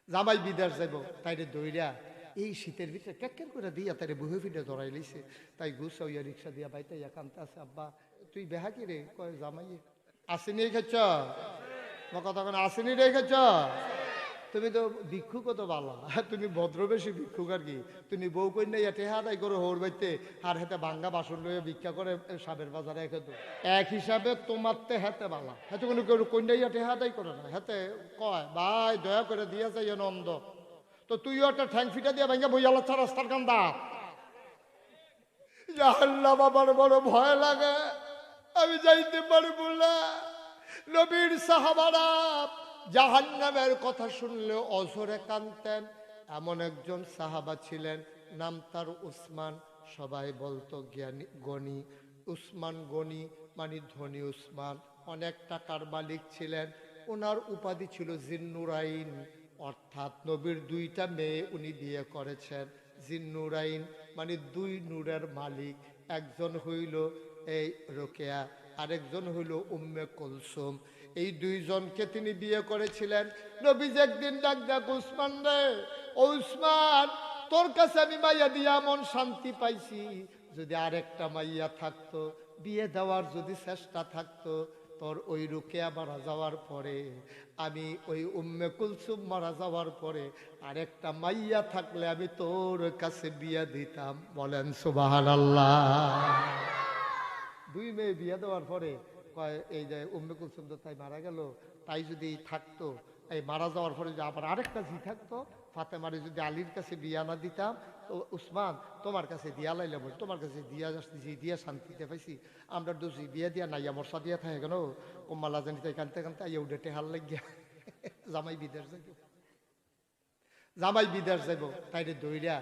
জামাই বিদেশ যাইব তাইরে দইরা এই শীতের ভিতরে ক্যাক্কের করে দিয়া তাইরে বুহে ফিটে ধরাই লিছে। তাই গুছা হইয়া রিক্সা দিয়া বাইতে কানতে আছে, আব্বা তুই বেহা কি রে? কয় জামাই আসেনি খেছ কথা কেন আসেনি রেখেছ? তুমি তো ভিক্ষুক তো বালা, তুমি ভদ্রবেশী ভিক্ষুক আর কি। তুমি বউ কন্যা এটে হাদাই করে হোর বাইতে আর হেতে ভাঙ্গা বাসন লইয়া ভিক্ষা করে সাবের বাজারে একে তো এক হিসাবে তোমার তে হেতে বালা। হেতে কোনো কেউ কন্যা এটে হাদাই করে না। হেতে কয় ভাই দয়া করে দিয়া যাই নন্দ, তো তুইও একটা ঠ্যাং ফিটা দিয়া ভাঙ্গা বইয়ালা চা রাস্তার কান্দা। আল্লাহ বাবার বড় ভয় লাগে, আমি যাইতে পারবো না। নবীর সাহাবারা জাহান্নামের কথা শুনলে অঝরে কাঁদতেন। এমন একজন সাহাবা ছিলেন, নাম তার উসমান। সবাই বলতো জ্ঞানী গণি উসমান, গণি মানে ধনী উসমান। অনেক টাকার মালিক ছিলেন। ওনার উপাধি ছিল জিন্নুরাইন, অর্থাৎ নবীর দুইটা মেয়ে উনি বিয়ে করেছেন। জিন্নুরাইন মানে দুই নূরের মালিক। একজন হইল এই রোকেয়া, আরেকজন হইল উম্মে কুলসুম। এই দুইজনকে তিনি বিয়ে করেছিলেন। নবীজি একদিন ডাক ডাক উসমান রে, ও উসমান, তোর কাছে আমি মাইয়া দিয়া মন শান্তি পাইছি, যদি আরেকটা মাইয়া থাকতো, বিয়ে দেওয়ার যদি চেষ্টা থাকতো, তোর ওই রুকেয়া মারা যাওয়ার পরে, আমি ওই উম্মে কুলসুম মারা যাওয়ার পরে আরেকটা মাইয়া থাকলে আমি তোর কাছে বিয়ে দিতাম। বলেন সুবহানাল্লাহ। দুই মেয়ে বিয়ে দেওয়ার পরে কয় এই যে উম্মে কুলসুম তো তাই মারা গেল, তাই যদি থাকতো, এই মারা যাওয়ার পরে যদি আবার আরেকটা জি থাকতো, ফাতেমারে যদি আলীর কাছে বিয়া না দিতাম, তো উসমান তোমার কাছে দিয়া লাইলাম, তোমার কাছে দিয়া জি দিয়া শান্তিতে পাইছি, আমরা দুজি বিয়া দিয়া নাই আমার সাদিয়া থাকে কেন কম্মালা জানি তাই কানতে কানতে আইয়া উঠে টেহার লাগিয়া জামাই বিদেশ যাইব। জামাই বিদেশ যাইব তাইরে দইরা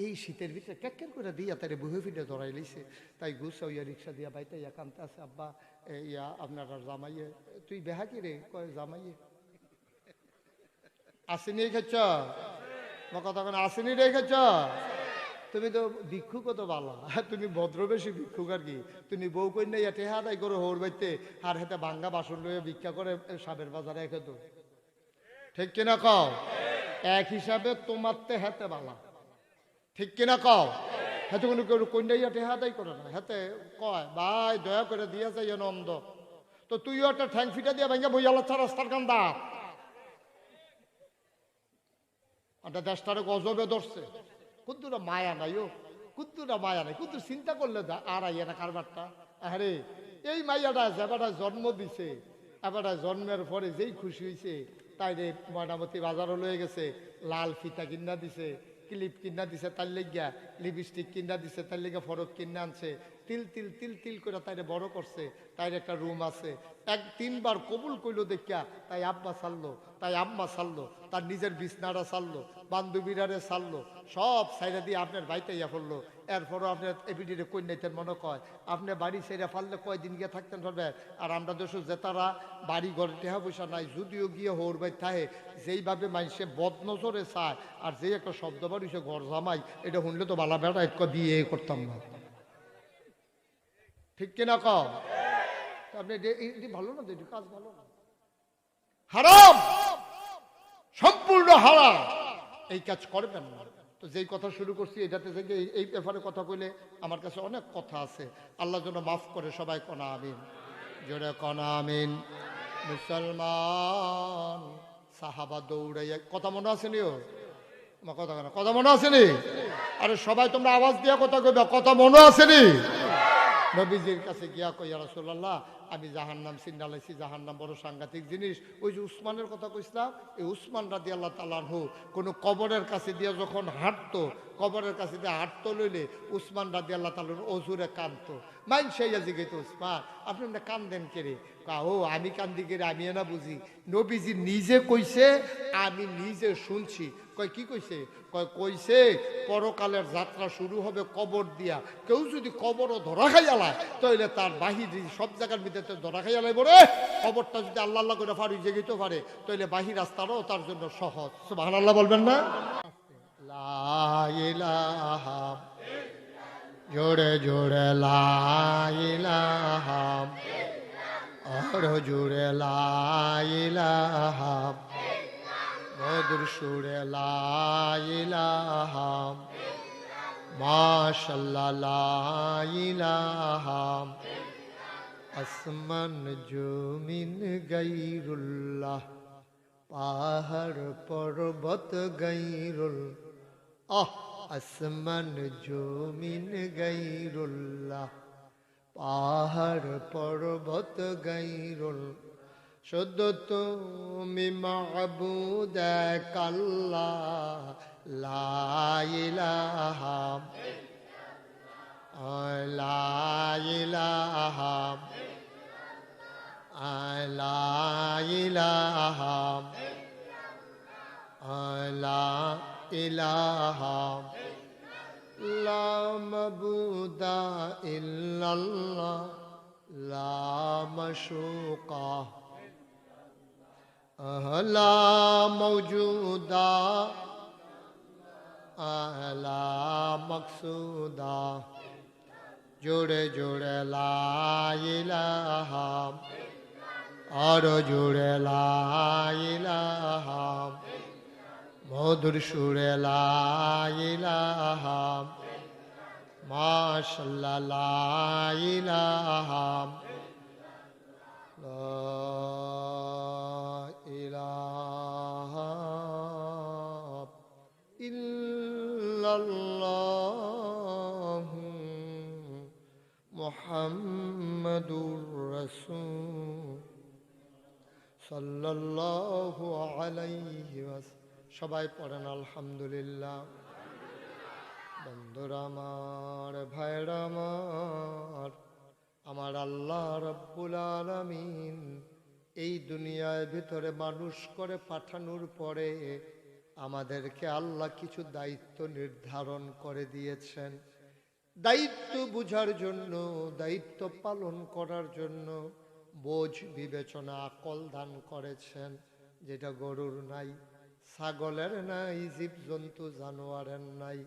এই শীতের ভিতরে ক্যাক্কের করে দিয়া তাইরে বুহে ফিটে ধরাই লিছে। তাই গুছা হইয়া রিক্সা দিয়া বাইতে কানতে আছে, আব্বা ইয়া আপনার জামাইয়ে, তুই বেহা কি রে? কয় জামাইয়ে আসেনি খেছ কথা কেন আসেনি রেখেছ? তুমি তো ভিক্ষুক তো বালা, তুমি ভদ্রবেশী ভিক্ষুক আর কি। তুমি বউ কন্যা এটে হাদাই করে হোর বাইতে আর হেতে ভাঙ্গা বাসন লইয়া ভিক্ষা করে সাবের বাজারে একে তো ঠিক কিনা কও? এক হিসাবে তোমার তে হেতে বালা, ঠিক কিনা কও? হেতে কোনো কেউ কন্যা এটে হাদাই করে না। হেতে কয় ভাই দয়া করে দিয়া যাই নন্দ, তো তুইও একটা ঠ্যাং ফিটা দিয়া ভাঙ্গা বইয়ালা চা রাস্তার কান্দা। দেশটারে গজবে ধরছে, কুদ্দুরা মায়া নাই, ও কুদ্দুরা মায়া নাই, কুদ্দুর চিন্তা করলে আর আইয়া কারবারটা। আরে এই মাইয়াটা যেবাটা জন্ম দিছে, এবারটা জন্মের পরে যেই খুশি হয়েছে, তাই রে ময়নামতি বাজারও লয়ে গেছে, লাল ফিতা কিনা দিছে, ক্লিপ কিনা দিছে তার লেগিয়া, লিপস্টিক কিনা দিছে তার লেগে, ফরক কিনা আনছে, তিল তিল তিল তিল করে তাইরে বড় করছে। তাইর একটা রুম আছে, এক তিনবার কবুল কইল দেখিয়া তাই আব্বা ছাড়লো, তাই আম্মা ছাড়লো, তার নিজের বিছনাটা ছাড়লো, বান্ধবীরারে ছাড়লো, সব সাইডা দিয়ে আপনার বাড়িতে ইয়া করলো। এরপরও আপনার এবিডিরে কন্যাইতেন মনে কয় আপনি বাড়ি সেরা ফাললে কয়দিন গিয়ে থাকতেন পারবে। আর আমরা দেশ জেতারা বাড়ি ঘরে টেহা পয়সা নাই, যদিও গিয়ে হোর বাই থাহে, যেইভাবে মানুষে বদনজরে চায়, আর যে একটা শব্দ বাড়িছে ঘর জামাই, এটা শুনলে তো বালা বেড়া এক দিয়ে করতাম না, ঠিক কিনা কও? আপনি ভালো না, এটি কাজ ভালো না, হারাম, সম্পূর্ণ হারাম, এই কাজ করবেন না। তো যেই কথা শুরু করছি এটাতে থেকে এই ব্যাপারে কথা কইলে আমার কাছে অনেক কথা আছে। আল্লাহ যেন মাফ করে, সবাই কনা আমিন, জোরে কনা আমিন। মুসলমান সাহাবা দৌড়াইয়া, কথা মনে আসেনি? ও কথা কেন, কথা মনে আসেনি? আরে সবাই তোমরা আওয়াজ দিয়া কথা কইবা, কথা মনে আসেনি? নবীজির কাছে গিয়া কই, ইয়া রাসূলুল্লাহ, আমি জাহান্নাম চিন্নালাইছি, জাহান্নাম বড় সাংঘাতিক জিনিস। ওই যে উসমানের কথা কইছিলাম, এই উসমান রাদিয়াল্লাহু তাআলা আনহু কোনো কবরের কাছে দিয়ে যখন হাঁটতো, কবরের কাছে দিয়ে হাঁটতো লইলে উসমান রাদিয়াল্লাহু তাআলা অজুরে কাঁদতো। মাইনসে জিগাইতো, উসমান আপনি না কান্দেন কেরে? ও আমি কান্দি কেরে, আমি না বুঝি, নবীজি নিজে কইছে, আমি নিজে শুনছি। কয় কি কইছে? কইছে পরকালের যাত্রা শুরু হবে কবর দিয়া, কেউ যদি কবরও ধরা খাইয়ালায় তাহলে তার বাহির সব জায়গার মধ্যে ধরা খাইয়ালাই বলে, কবরটা যদি আল্লাহ আল্লাহ করে ফারুক জেগিতে পারে তাহলে বাহির রাস্তাটাও তার জন্য সহজ। সুবহানাল্লাহ বলবেন না? লা ইলাহা, জোরে জোরে লা ইলাহা, আরো জোরে লা ইলাহা, মধুর সুরে লা ইলাহা মাশাআল্লাহ লা ইলাহা আসমান জমিন গায়রুল্লাহ পাহাড় পর্বত গায়রুল আসমান জমিন গায়রুল্লাহ পাহাড় পর্বত গায়রুল শুধু তুমি মাবুদ এক আল্লাহ লা ইলাহা লা ইলাহা লা ইলাহা লা ইলাহা লা মাবুদা ইল্লাল্লাহ লা মাশুকা লা মওজুদা লা মকসুদা জোড়ে জোড়ে লা ইলাহা আর জোড়ে লা ইলাহা মধুর সুরে লা ইলাহা মাশাআল্লাহ লা ইলাহা লা ইলাহা ইল্লাল্লাহ মুহাম্মাদুর রাসূল সাল্লাল্লাহু আলাইহি ওয়াসাল্লাম। সবাই পড়েন আলহামদুলিল্লাহ। বন্ধুরা আমার, ভাইরা আমার, আমার আল্লাহ রাব্বুল আলামিন এই দুনিয়ার ভিতরে মানুষ করে পাঠানোর পরে আমাদেরকে আল্লাহ কিছু দায়িত্ব নির্ধারণ করে দিয়েছেন। দায়িত্ব বুঝার জন্য, দায়িত্ব পালন করার জন্য বোঝ বিবেচনা আকল দান করেছেন, যেটা গরুর নাই, ছাগলের নাই, জীবজন্তু জানোয়ারের নাই।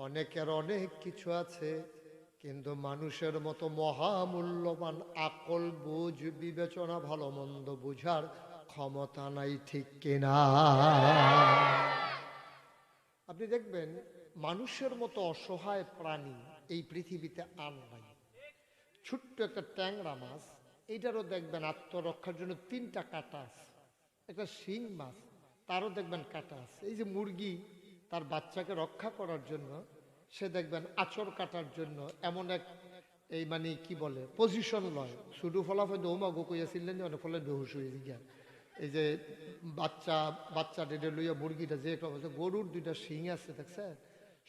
অনেকের অনেক কিছু আছে, কিন্তু মানুষের মতো মহামূল্যবান আকল, বুঝ, বিবেচনা, ভালো মন্দ বুঝার ক্ষমতা নাই, ঠিক কিনা? আপনি দেখবেন মানুষের মতো অসহায় প্রাণী এই পৃথিবীতে আর নাই। ছোট্ট একটা ট্যাংরা মাছ, এইটারও দেখবেন আত্মরক্ষার জন্য 3টা কাঁটা আছে। একটা শিং মাছ, তারও দেখবেন কাঁটা আছে। এই যে মুরগি তার বাচ্চাকে রক্ষা করার জন্য সে দেখবেন আঁচড় কাটার জন্য এমন এক এই মানে কি বলে পজিশন লয়। শুধু ফলাফল ওমা গো কইয়াছিলেন যে অনেক ফলে বেহুশ হয়ে গিয়া এই যে বাচ্চা ডেডে লইয়া মুরগিটা যে একটা বলছে, গরুর 2টা শিং আছে দেখছে।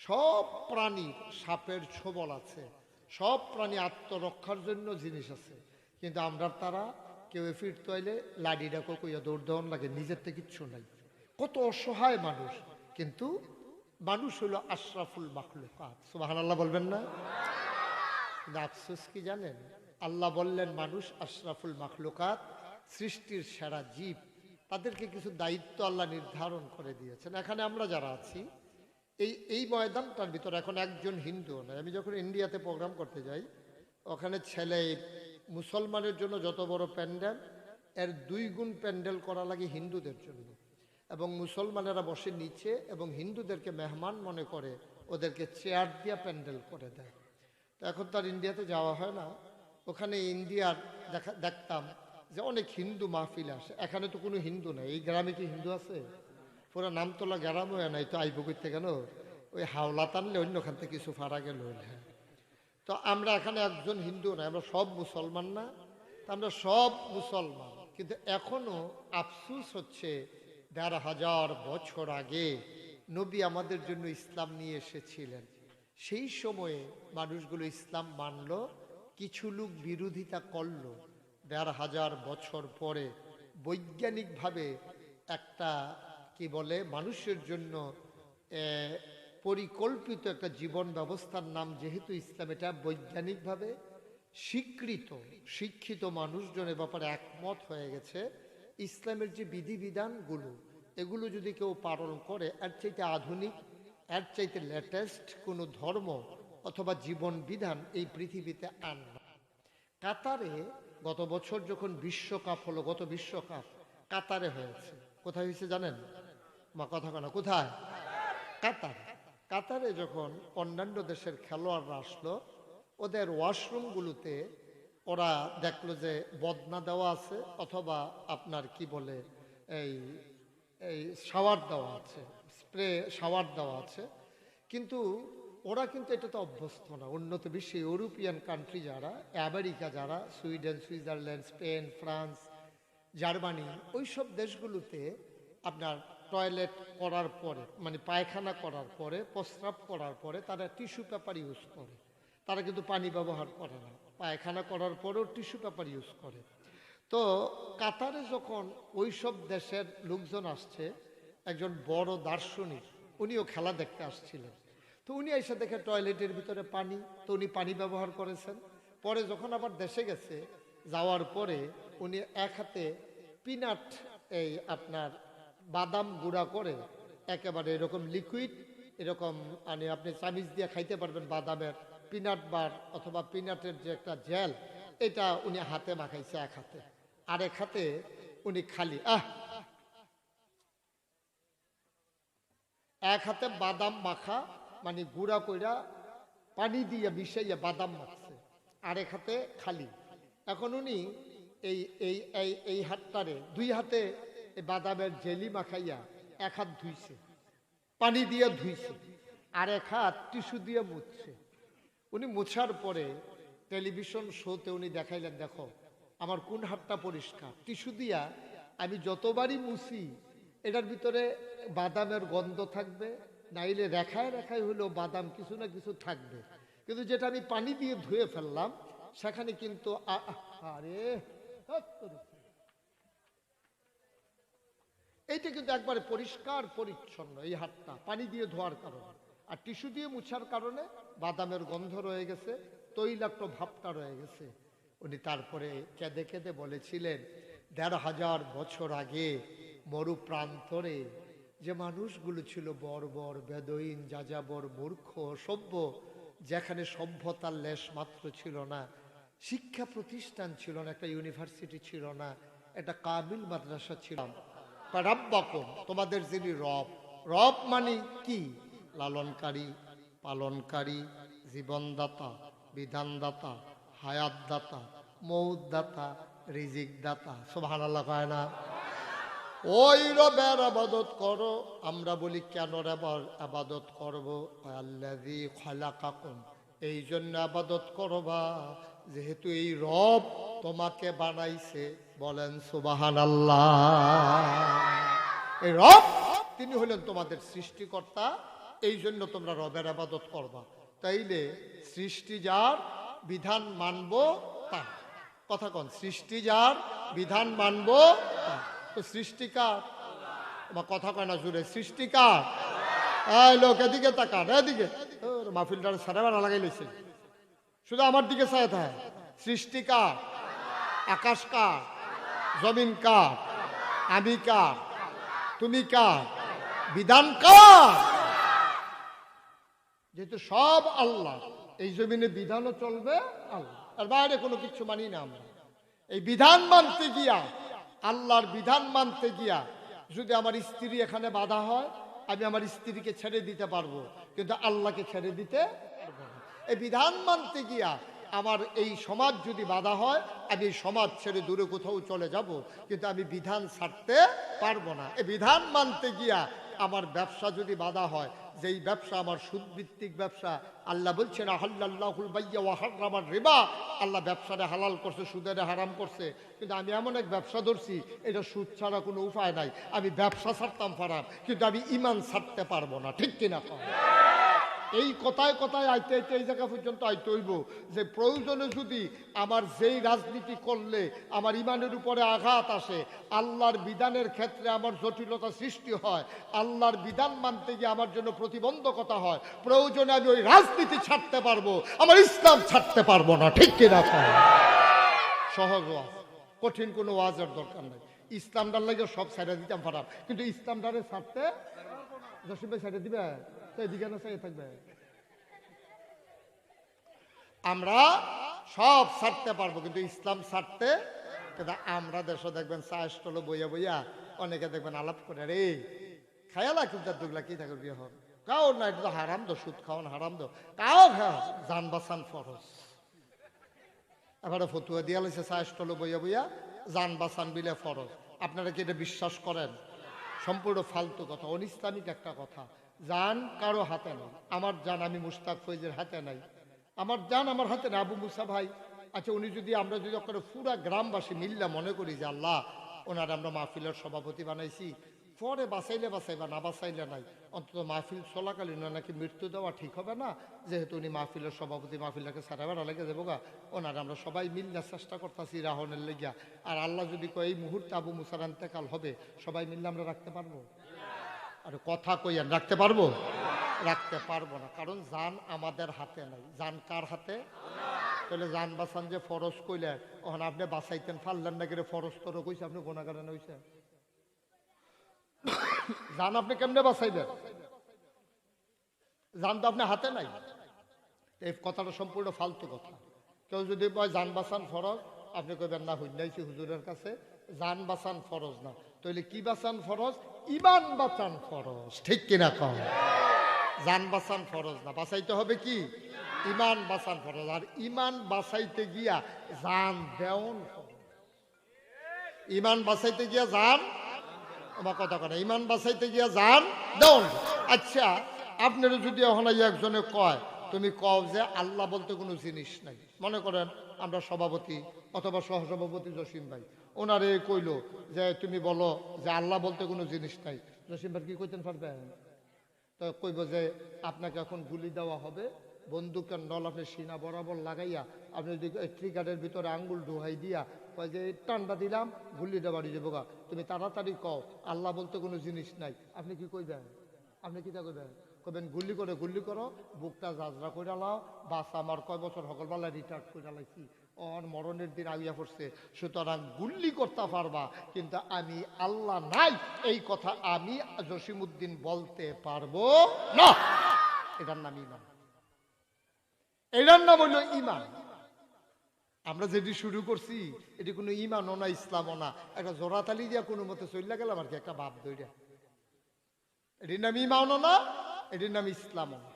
সব প্রাণীর, সাপের ছোবল আছে, সব প্রাণী আত্মরক্ষার জন্য জিনিস আছে। কিন্তু আমরা তারা কেউ ফিরতে হইলে লাডিটা কইয়া দৌড় দেওয়ান লাগে, নিজের থেকে কিচ্ছু নাই। কত অসহায় মানুষ, কিন্তু মানুষ হলো আশরাফুল মাখলুকাত। সুবহানাল্লাহ বলবেন না? কিন্তু আফসোস কি জানেন, আল্লাহ বললেন মানুষ আশরাফুল মাখলুকাত, সৃষ্টির সেরা জীব। তাদেরকে কিছু দায়িত্ব আল্লাহ নির্ধারণ করে দিয়েছেন। এখানে আমরা যারা আছি এই ময়দানটার ভিতরে এখন একজন হিন্দুও নয়। আমি যখন ইন্ডিয়াতে প্রোগ্রাম করতে যাই, ওখানে ছেলে মুসলমানের জন্য যত বড় প্যান্ডেল, এর 2 গুণ প্যান্ডেল করা লাগে হিন্দুদের জন্য। এবং মুসলমানেরা বসে নিচে এবং হিন্দুদেরকে মেহমান মনে করে ওদেরকে চেয়ার দিয়া প্যান্ডেল করে দেয়। তো এখন তার ইন্ডিয়াতে যাওয়া হয় না। ওখানে ইন্ডিয়ার দেখতাম যে অনেক হিন্দু মাহফিল আসে। এখানে তো কোনো হিন্দু নাই। এই গ্রামে কি হিন্দু আছে? পুরো নামতলা গ্রামও নাই, তো আইব করতে কেন? ওই হাওলা টানলে অন্যখান থেকে কিছু ফাড়া গেল। হ্যাঁ, তো আমরা এখানে একজন হিন্দু নাই, আমরা সব মুসলমান না? তা আমরা সব মুসলমান, কিন্তু এখনো আফসোস হচ্ছে ১৫০০ বছর আগে নবী আমাদের জন্য ইসলাম নিয়ে এসেছিলেন। সেই সময়ে মানুষগুলো ইসলাম মানল, কিছু লোক বিরোধিতা করল। ১৫০০ বছর পরে বৈজ্ঞানিকভাবে একটা কি বলে মানুষের জন্য পরিকল্পিত একটা জীবন ব্যবস্থার নাম যেহেতু ইসলাম, এটা বৈজ্ঞানিকভাবে স্বীকৃত, শিক্ষিত মানুষজন এ ব্যাপারে একমত হয়ে গেছে। ইসলামের যে বিধিবিধানগুলো, এগুলো যদি কেউ পালন করে, এর চাইতে আধুনিক, এর চাইতে লেটেস্ট কোনো ধর্ম অথবা জীবন বিধান এই পৃথিবীতে আর না। কাতারে গত বছর যখন বিশ্বকাপ হলো, গত বিশ্বকাপ কাতারে হয়েছে। কোথায় হয়েছে জানেন? মা কথা কেন কোথায়? কাতার। কাতারে যখন অন্যান্য দেশের খেলোয়াড়রা আসলো, ওদের ওয়াশরুমগুলোতে ওরা দেখলো যে বদনা দেওয়া আছে, অথবা আপনার কি বলে এই এই শাওয়ার দেওয়া আছে, স্প্রে শাওয়ার দেওয়া আছে। কিন্তু ওরা কিন্তু এটাতে অভ্যস্ত না। উন্নত বিশ্বে ইউরোপিয়ান কান্ট্রি যারা, আমেরিকা যারা, Sweden, Switzerland, Spain, France, Germany, ওই সব দেশগুলোতে আপনার টয়লেট করার পরে, মানে পায়খানা করার পরে, প্রস্রাব করার পরে তারা টিস্যু পেপার ইউজ করে। তারা কিন্তু পানি ব্যবহার করে না। পায়খানা করার পরেও টিস্যু পেপার ইউজ করে। তো কাতারে যখন ওই সব দেশের লোকজন আসছে, একজন বড় দার্শনিক, উনিও খেলা দেখতে আসছিলেন। তো উনি এসে দেখে টয়লেটের ভিতরে পানি, তো উনি পানি ব্যবহার করেছেন। পরে যখন আবার দেশে গেছে, যাওয়ার পরে উনি এক হাতে পিনাট, এই আপনার বাদাম গুঁড়া করে একেবারে এরকম লিকুইড, এরকম মানে আপনি চামিচ দিয়ে খাইতে পারবেন বাদামের পিনাট বার অথবা পিনাটের যে একটা জেল, এটা উনি হাতে মাখাইছে এক হাতে, আর এক হাতে উনি খালি এক হাতে বাদাম মাখা, মানে গুঁড়া কইরা পানি দিয়ে মিশাইয়া বাদাম মাখছে, আর এক হাতে খালি। এখন উনি এই এই এই এই হাতটারে দুই হাতে বাদামের জেলি মাখাইয়া এক হাত ধুইছে, পানি দিয়ে ধুইছে, আর এক হাত টিস্যু দিয়ে মুছছে। উনি মুছার পরে টেলিভিশন শোতে উনি দেখাইলেন, দেখো আমার কোন হাতটা পরিষ্কার। টিস্যু দিয়া আমি যতবারই মুছি এটার ভিতরে বাদামের গন্ধ থাকবে, নাইলে রেখায় রেখায় হলেও বাদাম কিছু না কিছু থাকবে, কিন্তু যেটা আমি পানি দিয়ে ধুয়ে ফেললাম সেখানে কিন্তু আরে এইটা কিন্তু একবারে পরিষ্কার পরিচ্ছন্ন, এই হাতটা পানি দিয়ে ধোয়ার কারণে। আর টিস্যু দিয়ে মুছার কারণে বাদামের গন্ধ রয়ে গেছে, তৈলাক্ত ভাবটা রয়ে গেছে। উনি তারপরে কেঁদে কেঁদে বলেছিলেন, ১৫০০ বছর আগে মরু প্রান্তরে যে মানুষগুলো ছিল বর্বর, বেদইন, যাযাবর, মূর্খ, সভ্য, যেখানে সভ্যতার লেশ মাত্র ছিল না, শিক্ষা প্রতিষ্ঠান ছিল না, একটা ইউনিভার্সিটি ছিল না, একটা কামিল মাদ্রাসা ছিল। রাব্বাকুম, তোমাদের যিনি রব, রব মানে কি? লালনকারী, পালনকারী, জীবনদাতা, বিধানদাতা, হায়াতদাতা, মৌতদাতা, রিজিক দাতা। সুবহানাল্লাহ কয় না? ওই রবের আবাদত করো। আমরা বলি কেন রবের আবাদত করব? আল্লাযী খালাকাকুম, এই জন্য আবাদত করবা যেহেতু এই রব তোমাকে বানাইছে। বলেন সুবহানাল্লাহ। এই রব তিনি হলেন তোমাদের সৃষ্টিকর্তা, এই জন্য তোমরা রবের আবাদত করবা। তাইলে সৃষ্টি যার, বিধান মানবো তার। কথা কন, সৃষ্টি যার, বিধান মানবো তার। তো সৃষ্টিকার, আমার কথা কয় না জুড়ে, সৃষ্টিকার। এই লোক এদিকে তাকান, এদিকে মাহফিলটার সারা বেলা লাগাই লইছে, শুধু আমার দিকে চায় থাকে। সৃষ্টিকার, আকাশ কার, জমিন কার, আমি কার, তুমি কার, বিধান কার? যেহেতু সব আল্লাহ, এই জমিনে বিধানও চলবে আল্লাহ, আর বাইরে কোনো কিছু মানি না আমরা। এই বিধান মানতে গিয়া, আল্লাহর বিধান মানতে গিয়া যদি আমার স্ত্রী এখানে বাধা হয়, আমি আমার স্ত্রীকে ছেড়ে দিতে পারবো, কিন্তু আল্লাহকে ছেড়ে দিতে পারবো না। এই বিধান মানতে গিয়া আমার এই সমাজ যদি বাধা হয়, আমি এই সমাজ ছেড়ে দূরে কোথাও চলে যাব, কিন্তু আমি বিধান ছাড়তে পারবো না। এই বিধান মানতে গিয়া আমার ব্যবসা যদি বাধা হয়, যেই ব্যবসা আমার সুদভিত্তিক ব্যবসা, আল্লাহ বলছেন আহাল্লাল্লাহুল বাইয়া ওয়া হাররামার রিবা, আল্লাহ ব্যবসাটা হালাল করছে, সুদেরে হারাম করছে, কিন্তু আমি এমন এক ব্যবসা ধরছি এটা সুদ ছাড়া কোনো উপায় নাই। আমি ব্যবসা ছাড়তাম পারাম, কিন্তু আমি ঈমান ছাড়তে পারবো না। ঠিক কিনা? এই কথায় কথায় আইতে আইতে এই জায়গা পর্যন্ত আইতে হইব যে প্রয়োজনে যদি আমার যেই রাজনীতি করলে আমার ইমানের উপরে আঘাত আসে, আল্লাহর বিধানের ক্ষেত্রে আমার জটিলতা সৃষ্টি হয়, আল্লাহর বিধান মানতে গিয়ে আমার জন্য প্রতিবন্ধকতা হয়, প্রয়োজনে আমি ওই রাজনীতি ছাড়তে পারবো, আমার ইসলাম ছাড়তে পারবো না। ঠিক কিনা? সহজ ওয়াজ, কঠিন কোনো ওয়াজের দরকার নাই। ইসলামটার লাগে সব ছেড়ে দিতাম পারাম, কিন্তু ইসলামটারে ছাড়তে জসিম ভাই ছেড়ে দিবে, থাকবে। আমরা সব ছাড়তে পারবো, কিন্তু ইসলাম ছাড়তে। কিন্তু আমরা দেশে দেখবেন চা স্টলে বইয়া বইয়া অনেকে দেখবেন আলাপ করে, রে খায়ালা কিন্তু দুগলা কি থাকে বিয়ে হন কাও না, এটা তো হারাম দো, সুদ খাওয়ান হারাম দো, কাও খা জান বাঁচান ফরজ। এবারে ফতুয়া দিয়া লাইছে চাষটলো বইয়া বইয়া জান বাঁচান বিলে ফরজ। আপনারা কি এটা বিশ্বাস করেন? সম্পূর্ণ ফালতু কথা, অনিসলামিক একটা কথা। জান কারো হাতে নাই, আমার জান আমি মুশতাক ফৈজের হাতে নাই, আমার জান আমার হাতে নাই। আবু মুসা ভাই, আচ্ছা উনি যদি, আমরা যদি ওখানে পুরা গ্রামবাসী মিল্লা মনে করি যে আল্লাহ ওনার আমরা মাহফিলের সভাপতি বানাইছি, পরে বাঁচাইলে বাঁচাইবা, না বাঁচাইলে নাই, অন্তত মাহফিল চলাকালীন নাকি মৃত্যু দেওয়া ঠিক হবে না, যেহেতু উনি মাহফিলের সভাপতি, মাহফিলটাকে সারাবার লেগে যাবো গা, ওনার আমরা সবাই মিল্লা চেষ্টা করতেছি রাহনের লেগিয়া। আর আল্লাহ যদি কয় এই মুহূর্তে আবু মুসার ইন্তেকাল হবে, সবাই মিললে আমরা রাখতে পারবো? আর কথা কইয়ান, রাখতে পারবো? রাখতে পারবো না, কারণ জান আমাদের হাতে নাই। জান কার হাতে? তাহলে জান বাঁচান যে ফরজ কইলেন, ওখানে আপনি বাঁচাইতেন পারলেন না, করে ফরজ তোর কইছে, আপনি গুনাহগার না হইছে? জান আপনি কেমনে বাঁচাইবেন? জান তো আপনার হাতে নাই। এই কথাটা সম্পূর্ণ ফালতু কথা। কেউ যদি বলে জান বাঁচান ফরজ, আপনি কইবেন না হইনাইছি হুজুরের কাছে, জান বাঁচান ফরজ না, তাহলে কি বাঁচান ফরজ? ইমান বাঁচান ফরজ, ঠিক কিনা কম? জান বাঁচান ফরজ না, বাঁচাইতে হবে কি? ইমান বাঁচান ফরজ। আর ইমান বাঁচাইতে গিয়া জান দেওন ফরজ। ইমান বাঁচাইতে গিয়া জান, আমার কথা কথা, ইমান বাঁচাইতে গিয়া জান দেওন। আচ্ছা আপনারা যদি এখন একজনে কয়, তুমি কও যে আল্লাহ বলতে কোনো জিনিস নাই, মনে করেন আমরা সভাপতি অথবা সহসভাপতি জসিম ভাই, ওনারে কইলো যে তুমি বলো যে আল্লাহ বলতে কোনো জিনিস নাই, জসিম ভাই কি কইতেন পারবেন? তো কইব যে আপনাকে এখন গুলি দেওয়া হবে, বন্দুকের নল আপনি সিনা বরাবর লাগাইয়া আপনি যদি ট্রিগারের ভিতরে আঙ্গুল ঢুহাই দিয়া কয় যে টান্ডা দিলাম, গুলিটা বাড়ি যাবো গা, তুমি তাড়াতাড়ি কও আল্লাহ বলতে কোনো জিনিস নাই, আপনি কি কইবেন? আপনি কি তা কইবেন? কবেন গুলি করো, বুকটা জাজরা করে লাও, বাস আমার কয় বছর সকলবেলা রিটায়ার্ড করে লাইছি, ওর মরণের দিন আইয়া পড়ছে, সুতরাং গুল্লি করতে পারবা, কিন্তু আমি আল্লাহ নাই এই কথা আমি জসিমউদ্দিন বলতে পারবো না। এটার নাম ইমান, এটার নাম হইল ইমান। আমরা যেটি শুরু করছি এটি কোনো ইমানও না, ইসলামও না, একটা জোড়াতালি দিয়া কোনো মতে চলিয়া গেলাম আর কি, একটা বাপ দইরা। এটির নাম ইমানও না, এটির নাম ইসলামও না।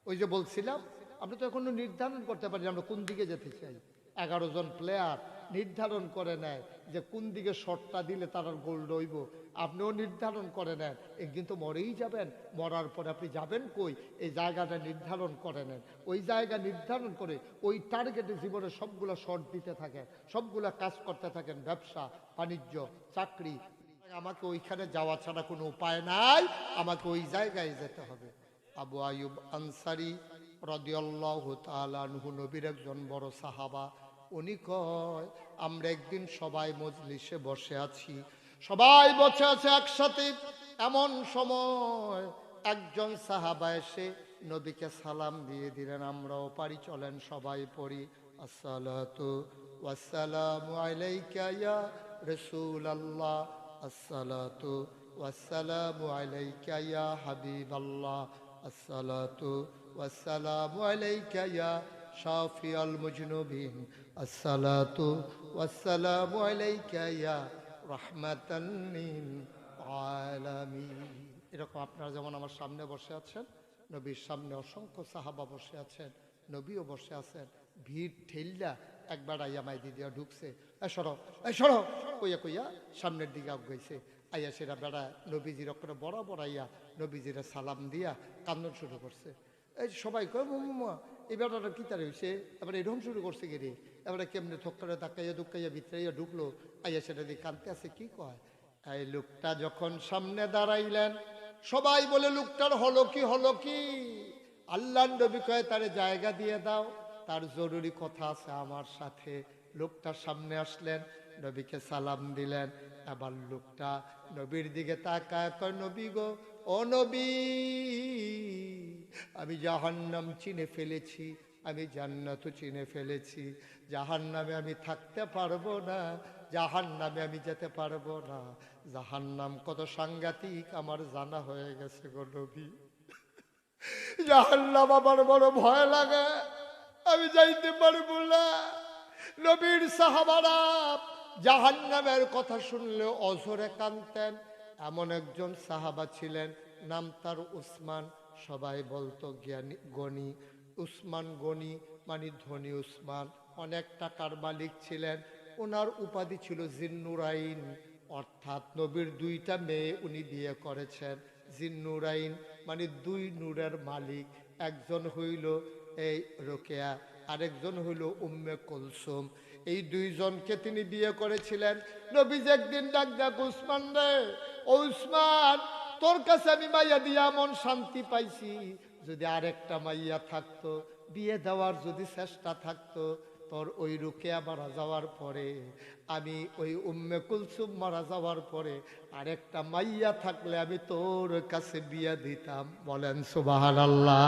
ওই যে বলছিলাম, আমরা তো এখনো নির্ধারণ করতে পারি আমরা কোন দিকে যেতে চাই। 11 জন প্লেয়ার নির্ধারণ করে নেয় যে কোন দিকে শটটা দিলে তার গোল হইব, আপনিও নির্ধারণ করে নেন, একদিন তো মরেই যাবেন, মরার পরে আপনি যাবেন কই, এই জায়গাটা নির্ধারণ করে নেন, ওই জায়গা নির্ধারণ করে ওই টার্গেটে জীবনে সবগুলো শট দিতে থাকেন, সবগুলা কাজ করতে থাকেন, ব্যবসা বাণিজ্য চাকরি, আমাকে ওইখানে যাওয়া ছাড়া কোনো উপায় নাই, আমাকে ওই জায়গায় যেতে হবে। আবু আয়ুব আনসারী রাদিয়াল্লাহু তাআলা আনহু নবীর একজন বড় সাহাবা, উনি কয় আমরা একদিন সবাই মজলিসে বসে আছি, সবাই বসে আছে একসাথে, এমন সময় একজন সাহাবা এসে নবীকে সালাম দিয়ে দিলেন, আমরাও পারি, চলেন সবাই পড়ি, আসসালাতু ওয়াসসালামু আলাইকা ইয়া রাসূলুল্লাহ, আসসালাতু ওয়াসসালামু আলাইকা ইয়া হাবিবাল্লাহ, আসসালাতু ওয়াসসালামু আলাইকা ইয়া শাফিয়াল মুজনুবিন, আসসালাতু ওয়াসসালামু আলাইকা ইয়া রাহমাতান লিল আলামিন। এরকম আপনারা যেমন আমার সামনে বসে আছেন, নবীর সামনে অসংখ্য সাহাবা বসে আছেন, নবীও বসে আছেন, ভিড় ঠেললা একবার আইয়া মাইদি দিয়া ঢুকছে, সরো কইয়া কইয়া সামনের দিকে আগাইছে, আইয়া সেরা বেড়া নবীজির করে বরাবর আইয়া নবীজিরা সালাম দিয়া কান্দন শুরু করছে। এই সবাই কয় মামা এই বেড়াটা কি তার হয়েছে, এবার এরকম শুরু করছে গেরে, এবারে কেমনে থক্কারে ধাক্কাইয়া দুক্কাইয়া ভিতরাইয়া ঢুকলো, আইয়া সেটা দিয়ে কান্দতে আছে, কি কয়। এই লোকটা যখন সামনে দাঁড়াইলেন, সবাই বলে লোকটার হলো কি, আল্লাহ নবী কয় তারে জায়গা দিয়ে দাও, তার জরুরি কথা আছে আমার সাথে। লোকটা সামনে আসলেন, নবীকে সালাম দিলেন, আবার লোকটা নবীর দিকে তাকায় কয় নবী গো, ও নবী, আমি জাহান্নাম চিনে ফেলেছি, আমি জান্নাতও চিনে ফেলেছি, জাহান্নামে আমি থাকতে পারবো না, জাহান্নামে আমি যেতে পারবো না, জাহান্নাম কত সাংঘাতিক আমার জানা হয়ে গেছে গো নবী, জাহান্নাম আমার বড় ভয় লাগে, আমি যাইতে পারবো না। নবীর সাহাবারা জাহান্নামের কথা শুনলে অঝরে কাঁদতেন। এমন একজন সাহাবা ছিলেন নাম তার উসমান, সবাই বলতো জ্ঞানী গণি। উসমান গণি মানে ধনী উসমান, অনেক টাকার মালিক ছিলেন। ওনার উপাধি ছিল জিন্নুরাইন, অর্থাৎ নবীর দুইটা মেয়ে উনি বিয়ে করেছেন। জিন্নুরাইন মানে দুই নূরের মালিক। একজন হইল এই রোকেয়া, আরেকজন হইল উম্মে কুলসুম। এই দুইজনকে তিনি বিয়ে করেছিলেন। নবীজি একদিন ডাক ডাক, উসমান রে, ও উসমান, তোর কাছে আমি মাইয়া দিয়া এমন শান্তি পাইছি, যদি আরেকটা মাইয়া থাকতো, বিয়ে দেওয়ার যদি চেষ্টা থাকতো, তোর ওই রুকেয়া মারা যাওয়ার পরে, আমি ওই উম্মে কুলসুম মারা যাওয়ার পরে আরেকটা মাইয়া থাকলে আমি তোর কাছে বিয়ে দিতাম। বলেন সুবহানাল্লাহ।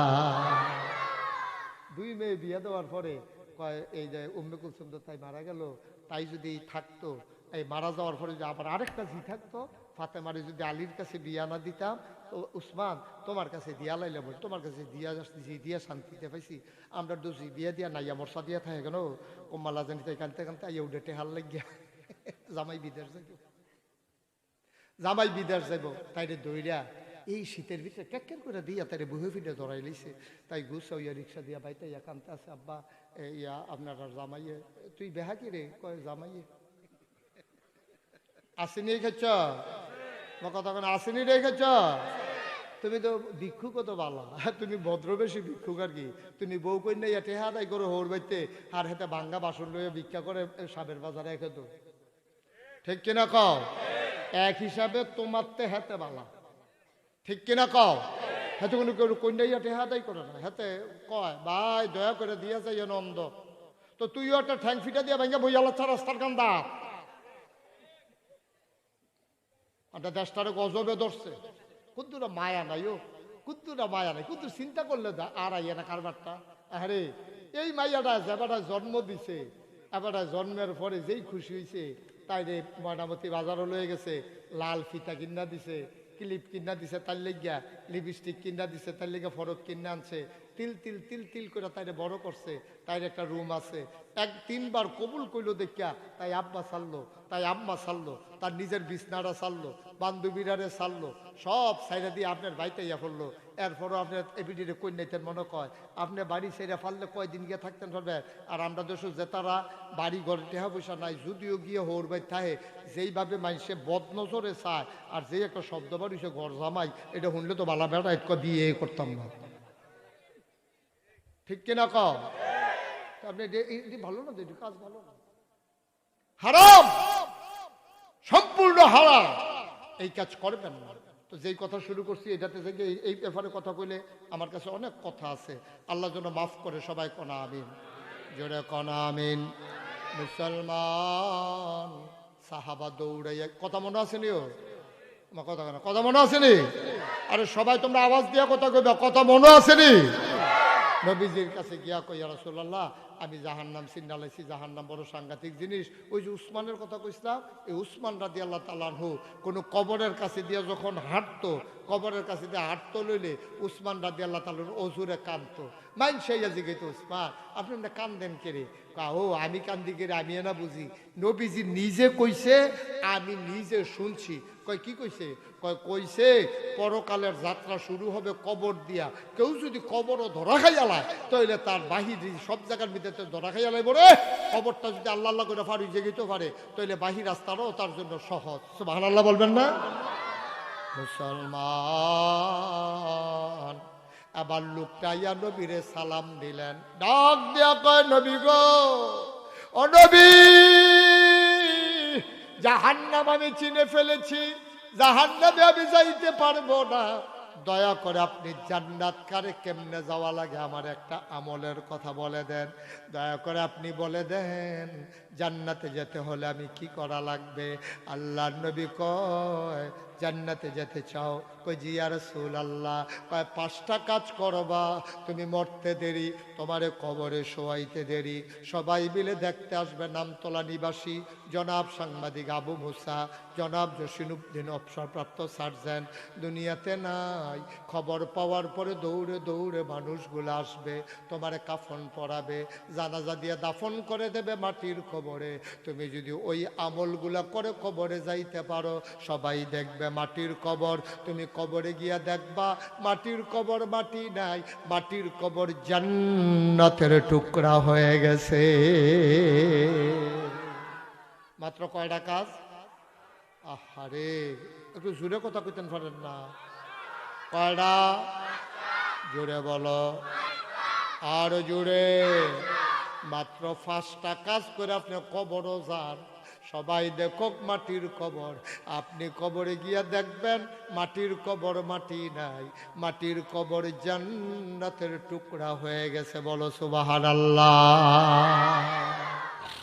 দুই মেয়ে বিয়ে দেওয়ার পরে কয়, এই যে উম্মে কুলসুম তো তাই মারা গেল, তাই যদি থাকতো, এই মারা যাওয়ার পরে যে আবার আরেকটা জি থাকতো, ফাতেমারে যদি আলীর কাছে বিয়া না দিতাম, তো উসমান তোমার কাছে দিয়া লাইলে বল, তোমার কাছে দিয়া জি দিয়া শান্তিতে পাইছি, আমরা দুজি বিয়া দিয়া নাইয়া মশা দিয়া থাকে কেন, কোম্মালা জানিতে কানতে কানতে আইয়া উঠে টেহার লাগিয়া জামাই বিদেশ যাইব, জামাই বিদেশ যাইব, তাইরে দইরা এই শীতের ভিতরে ক্যাক্কের করে দিয়া তাইরে বুহে ফিটে ধরাই লিছে। তাই গুছা ইয়া রিক্সা দিয়া বাইতে ইয়া কানতে আছে, আব্বা ইয়া আপনার জামাইয়ে, তুই বেহা কি রে, কয় জামাইয়ে আসেনি খেছ, কথা কেন আসেনি রেখেছ, তুমি তো ভিক্ষুক তো বালা, তুমি ভদ্রবেশী ভিক্ষুক আর কি, তুমি বউ কন্যা ইয়া টেহা আদায় করে হোর বাইতে আর হেতে ভাঙ্গা বাসন লইয়া ভিক্ষা করে সাবের বাজারে রেখে তো, ঠিক কিনা কও? এক হিসাবে তোমার তে হেতে বালা, ঠিক কিনা কও? হেতে কোনো কেউ কন্যা ইয়া টেহা আদায় করে না, হেতে কয় ভাই দয়া করে দিয়া যায় নন্দ, তো তুইও একটা ঠ্যাং ফিটা দিয়া ভাঙ্গা বইয়ালা ছাড়া রাস্তার কান্দা, দেশটারে গজবে ধরছে, কুদ্দুরা মায়া নাই, ও কুদ্দুরা মায়া নাই, কুদ্দুর চিন্তা করলে আর আইয়া না কারবারটা। আরে এই মাইয়াটা যেবাটা জন্ম দিছে, এবারটা জন্মের পরে যেই খুশি হয়েছে, তাই রে ময়নামতি বাজারও লয়ে গেছে, লাল ফিতা কিনা দিছে, ক্লিপ কিনা দিছে তার লেগিয়া, লিপস্টিক কিনা দিছে তার লেগে, ফরক কিনা আনছে, তিল তিল তিল তিল করে তাইরে বড় করছে, তাইর একটা রুম আছে, এক তিনবার কবুল কইল দেখিয়া, তাই আব্বা ছাড়লো, তাই আম্মা ছাড়লো, তার নিজের বিছনাটা ছাড়লো, বান্ধবীরারে ছাড়লো, সব সাইডা দিয়ে আপনার বাড়িতে ইয়া পড়লো। এরপরও আপনার এবিডিরে কই নাইতেন মনে কয়, আপনি বাড়ি সেরা ফাললে কয়দিন গিয়ে থাকতেন পারবেন। আর আমরা দেশ জেতারা বাড়ি ঘরে টেহা পয়সা নাই, যদিও গিয়ে হোর বাই থাহে, যেইভাবে মানুষে বদনজরে চায়, আর যেই একটা শব্দ বাড়িছে ঘর জামাই, এটা শুনলে তো বালা বেড়া এক বিয়ে করতাম না, ঠিক কিনা কও? আপনি ভালো না, এটি কাজ ভালো না, হারাম, সম্পূর্ণ হারাম, এই কাজ করবেন না। তো যেই কথা শুরু করছি এটাতে থেকে এই ব্যাপারে কথা কইলে আমার কাছে অনেক কথা আছে, আল্লাহ যেন মাফ করে, সবাই কনা আমিন, জোরে কনা আমিন। মুসলমান সাহাবা দৌড়াইয়া, কথা মনে আসেনি? ও আমার কথা কেন, কথা মনে আসেনি? আরে সবাই তোমরা আওয়াজ দিয়া কথা কইবা, কথা মনে আসেনি? নবীজির কাছে গিয়া কই, ইয়া রাসূলুল্লাহ, আমি জাহান্নাম চিন্নালাইছি, জাহান্নাম বড় সাংঘাতিক জিনিস। ওই যে উসমানের কথা কইছিলাম, এই উসমান রাদিয়াল্লাহু তাআলা আনহু কোনো কবরের কাছে দিয়ে যখন হাঁটতো, কবরের কাছে দিয়ে হাঁটতো লইলে উসমান রাদিয়াল্লাহু তাআলা অজুরে কাঁদতো। মাইন সেইয়া জিগাইত, উসমান আপনি না কান্দেন কেড়ে? ও আমি কান্দি কেড়ে, আমি না বুঝি, নবীজি নিজে কইছে, আমি নিজে শুনছি। কয় কি কইছে? কইছে পরকালের যাত্রা শুরু হবে কবর দিয়া, কেউ যদি কবরও ধরা খাইয়ালায় তাহলে তার বাহির সব জায়গার ভিতরে ধরা খাইয়ালাই বলে, কবরটা যদি আল্লাহ আল্লাহ করে ফারুক জেগিতে পারে তাহলে বাহির রাস্তাটাও তার জন্য সহজ। সুবহানাল্লাহ বলবেন না? মুসলমান আবার লোকটা ইয়া নবীরে সালাম দিলেন, ডাক দিয়া কয়, নবী গো, ও নবী, জাহান্নাম আমি চিনে ফেলেছি, জাহান্নামে আমি যাইতে পারবো না, দয়া করে আপনি জান্নাত কারে কেমনে যাওয়া লাগে আমার একটা আমলের কথা বলে দেন, দয়া করে আপনি বলে দেন, জান্নাতে যেতে হলে আমি কি করা লাগবে? আল্লাহর নবী কয়, জান্নাতে যেতে চাও? কই জি ইয়া রাসূলুল্লাহ। কয় 5টা কাজ করবা, তুমি মরতে দেরি, তোমারে কবরে শোয়াইতে দেরি, সবাই মিলে দেখতে আসবে নামতলা নিবাসী জনাব সাংবাদিক আবু মুসা, জনাব জসিনুদ্দিন অবসরপ্রাপ্ত সার্জেন্ট, দুনিয়াতে নাই, খবর পাওয়ার পরে দৌড়ে দৌড়ে মানুষগুলো আসবে, তোমারে কাফন পরাবে, জানাজা দিয়ে দাফন করে দেবে মাটির কবরে, তুমি যদি ওই আমলগুলা করে কবরে যাইতে পারো, সবাই দেখবে দেখবে মাটির কবর, তুমি কবরে গিয়া দেখবা মাটির কবর মাটি নাই, মাটির কবর জান্নাতের টুকরা হয়ে গেছে। মাত্র কয়টা কাজ? আহারে, একটু জোরে কথা কইতেন পারেন না? কয়টা? জোরে বলো, আর জোরে। মাত্র 5টা কাজ করে আপনি কবরও যান। সবাই দেখুক মাটির কবর, আপনি কবরে গিয়া দেখবেন মাটির কবর মাটি নাই, মাটির কবর জান্নাতের টুকরা হয়ে গেছে। বলো সুবহানাল্লাহ।